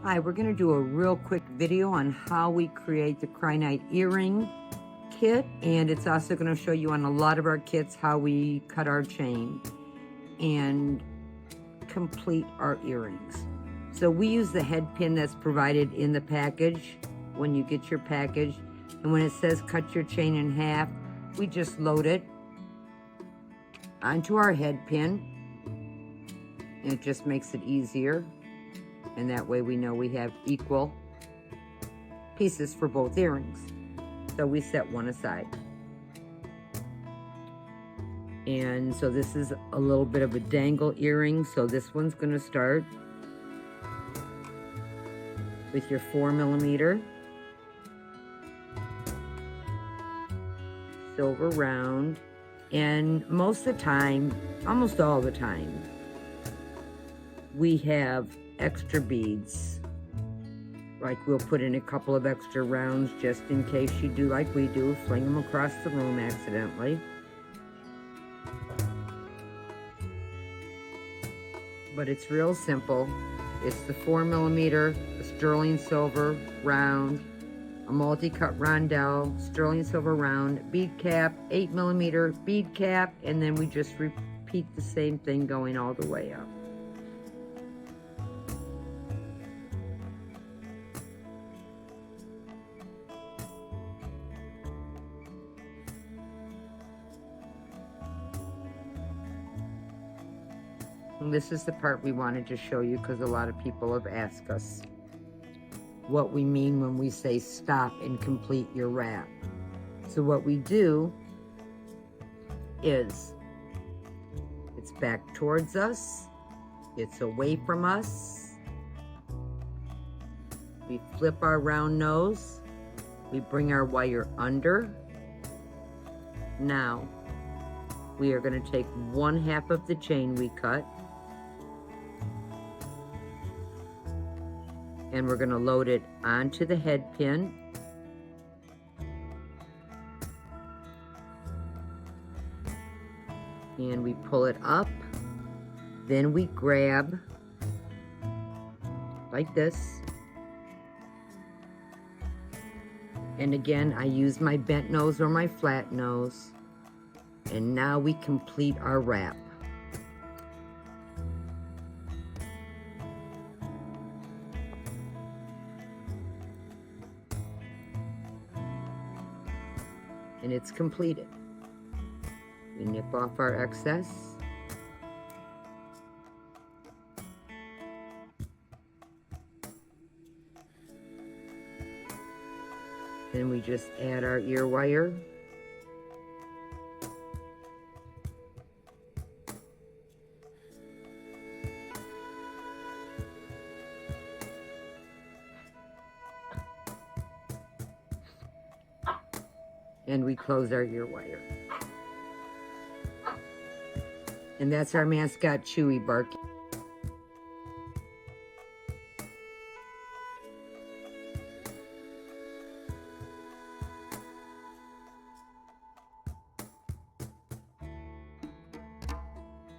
Hi, we're going to do a real quick video on how we create the Kyanite Earring Kit, and it's also going to show you on a lot of our kits how we cut our chain and complete our earrings. So we use the head pin that's provided in the package when you get your package, and when it says cut your chain in half, we just load it onto our head pin, and it just makes it easier. And that way we know we have equal pieces for both earrings. So we set one aside. And so this is a little bit of a dangle earring. So this one's going to start with your 4mm silver round. And most of the time, almost all the time, we have extra beads. Like we'll put in a couple of extra rounds just in case you do like we do, fling them across the room accidentally. But it's real simple. It's the 4mm, a sterling silver round, a multi-cut rondelle, sterling silver round, bead cap, 8mm bead cap, and then we just repeat the same thing going all the way up. And this is the part we wanted to show you because a lot of people have asked us what we mean when we say stop and complete your wrap. So what we do is it's back towards us, it's away from us, we flip our round nose, we bring our wire under. Now we are going to take 1/2 of the chain we cut, and we're going to load it onto the head pin. And we pull it up. Then we grab like this. And again, I use my bent nose or my flat nose. And now we complete our wrap. And it's completed. We nip off our excess. Then we just add our ear wire. And we close our ear wire. And that's our mascot, Chewy, barking.